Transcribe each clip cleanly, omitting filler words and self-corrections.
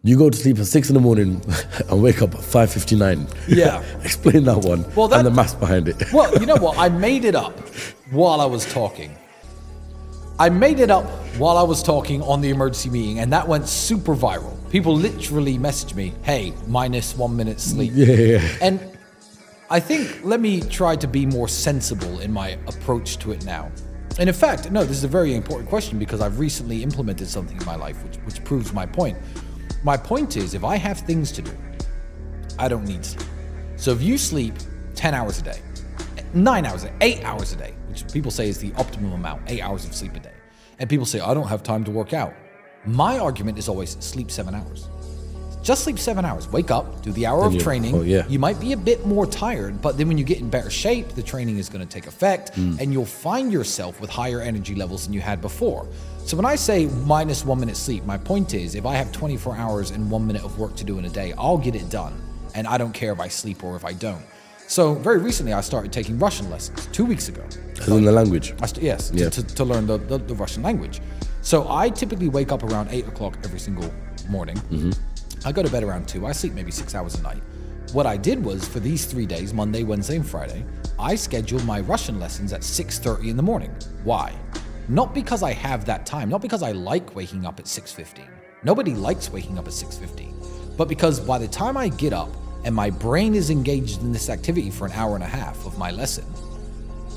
You go to sleep at 6 in the morning and wake up at 5:59. Yeah. Explain that one and the maths behind it. Well, you know what? I made it up while I was talking. On the emergency meeting, and that went super viral. People literally messaged me, hey, minus 1 minute sleep. Yeah. And I think, let me try to be more sensible in my approach to it now. And in fact, no, this is a very important question because I've recently implemented something in my life which proves my point. My point is, if I have things to do, I don't need sleep. So if you sleep 10 hours a day, 9 hours a day, 8 hours a day, which people say is the optimum amount, 8 hours of sleep a day, and people say, I don't have time to work out. My argument is always sleep 7 hours. Just sleep 7 hours. Wake up, do the hour of training. Oh, yeah. You might be a bit more tired, but then when you get in better shape, the training is going to take effect and you'll find yourself with higher energy levels than you had before. So when I say minus 1 minute sleep, my point is if I have 24 hours and 1 minute of work to do in a day, I'll get it done. And I don't care if I sleep or if I don't. So very recently, I started taking Russian lessons 2 weeks ago. In the language? Yes, yeah. to learn the Russian language. So I typically wake up around 8 o'clock every single morning. I go to bed around 2. I sleep maybe 6 hours a night. What I did was for these 3 days, Monday, Wednesday, and Friday, I scheduled my Russian lessons at 6:30 in the morning. Why? Not because I have that time, not because I like waking up at 6:15. Nobody likes waking up at 6:15. But because by the time I get up and my brain is engaged in this activity for an hour and a half of my lesson,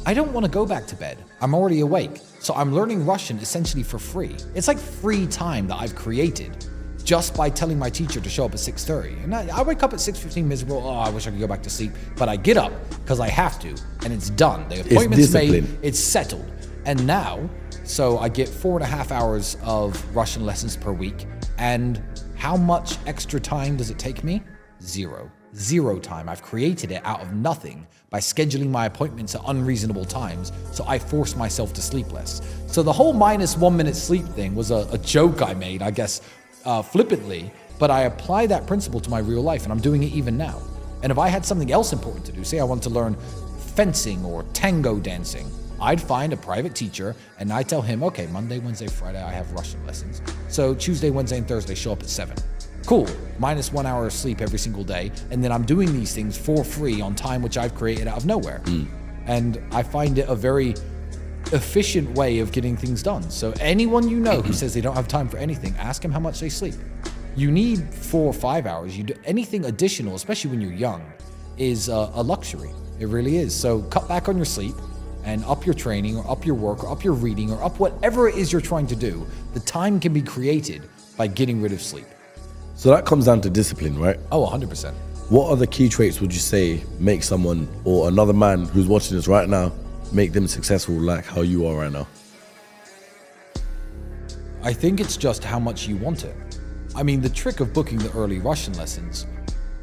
I don't want to go back to bed. I'm already awake. So I'm learning Russian essentially for free. It's like free time that I've created just by telling my teacher to show up at 6:30. And I wake up at 6:15 miserable. Oh, I wish I could go back to sleep. But I get up because I have to, and it's done. The appointment's made, it's settled. And now, so I get 4.5 hours of Russian lessons per week. And how much extra time does it take me? Zero time. I've created it out of nothing by scheduling my appointments at unreasonable times, so I force myself to sleep less. So the whole minus 1 minute sleep thing was a joke I made, I guess, flippantly, but I apply that principle to my real life, and I'm doing it even now. And if I had something else important to do, say I want to learn fencing or tango dancing, I'd find a private teacher and I tell him, okay, Monday, Wednesday, Friday, I have Russian lessons. So Tuesday, Wednesday, and Thursday, show up at 7. Cool, minus 1 hour of sleep every single day. And then I'm doing these things for free on time, which I've created out of nowhere. And I find it a very efficient way of getting things done. So anyone you know who says they don't have time for anything, ask them how much they sleep. You need 4 or 5 hours. You do anything additional, especially when you're young, is a luxury. It really is. So cut back on your sleep and up your training or up your work or up your reading or up whatever it is you're trying to do. The time can be created by getting rid of sleep. So that comes down to discipline, right? Oh, 100%. What other key traits would you say make someone or another man who's watching this right now, make them successful like how you are right now? I think it's just how much you want it. I mean, the trick of booking the early Russian lessons,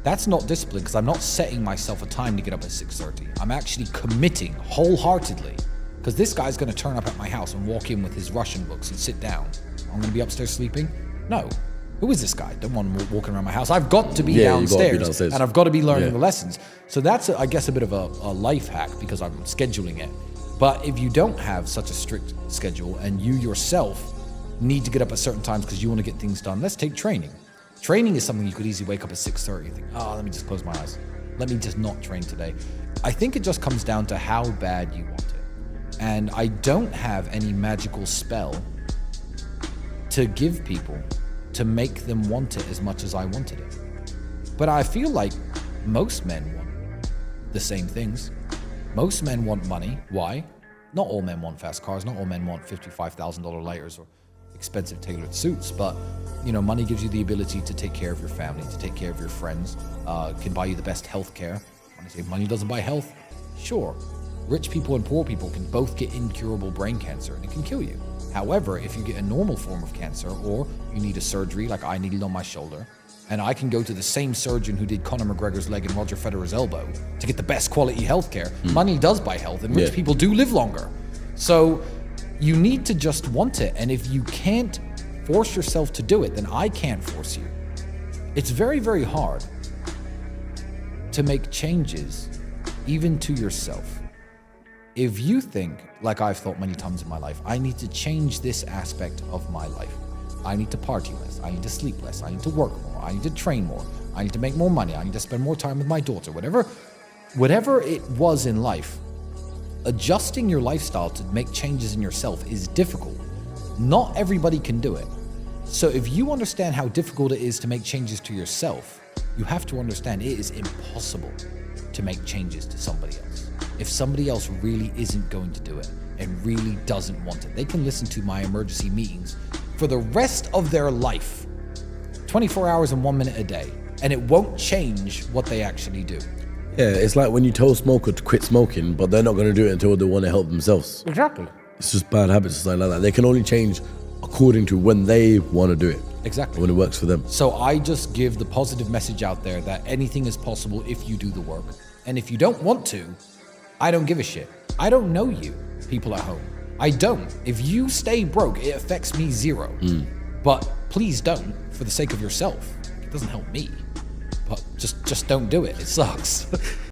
that's not discipline because I'm not setting myself a time to get up at 6:30. I'm actually committing wholeheartedly because this guy's going to turn up at my house and walk in with his Russian books and sit down. I'm going to be upstairs sleeping? No. Who is this guy? Don't want him walking around my house. I've got to be downstairs and I've got to be learning the lessons. So that's, I guess, a bit of a life hack because I'm scheduling it. But if you don't have such a strict schedule and you yourself need to get up at certain times because you want to get things done, let's take training. Training is something you could easily wake up at 6:30 and think, oh, let me just close my eyes. Let me just not train today. I think it just comes down to how bad you want it. And I don't have any magical spell to give people to make them want it as much as I wanted it. But I feel like most men want the same things. Most men want money. Why? Not all men want fast cars. Not all men want $55,000 lighters or expensive tailored suits. But, you know, money gives you the ability to take care of your family, to take care of your friends, can buy you the best health care. When I say money doesn't buy health, sure. Rich people and poor people can both get incurable brain cancer and it can kill you. However, if you get a normal form of cancer or you need a surgery like I needed on my shoulder, and I can go to the same surgeon who did Conor McGregor's leg and Roger Federer's elbow to get the best quality healthcare, money does buy health and rich people do live longer. So you need to just want it. And if you can't force yourself to do it, then I can't force you. It's very, very hard to make changes even to yourself. If you think, like I've thought many times in my life, I need to change this aspect of my life. I need to party less. I need to sleep less. I need to work more. I need to train more. I need to make more money. I need to spend more time with my daughter. Whatever it was in life, adjusting your lifestyle to make changes in yourself is difficult. Not everybody can do it. So if you understand how difficult it is to make changes to yourself, you have to understand it is impossible to make changes to somebody else. If somebody else really isn't going to do it and really doesn't want it, they can listen to my emergency meetings for the rest of their life, 24 hours and 1 minute a day, and it won't change what they actually do. Yeah, it's like when you tell a smoker to quit smoking, but they're not going to do it until they want to help themselves. Exactly. It's just bad habits or something like that. They can only change according to when they want to do it. Exactly. When it works for them. So I just give the positive message out there that anything is possible if you do the work. And if you don't want to, I don't give a shit. I don't know you, people at home. I don't. If you stay broke, it affects me zero. But please don't, for the sake of yourself. It doesn't help me. But just don't do it. It sucks.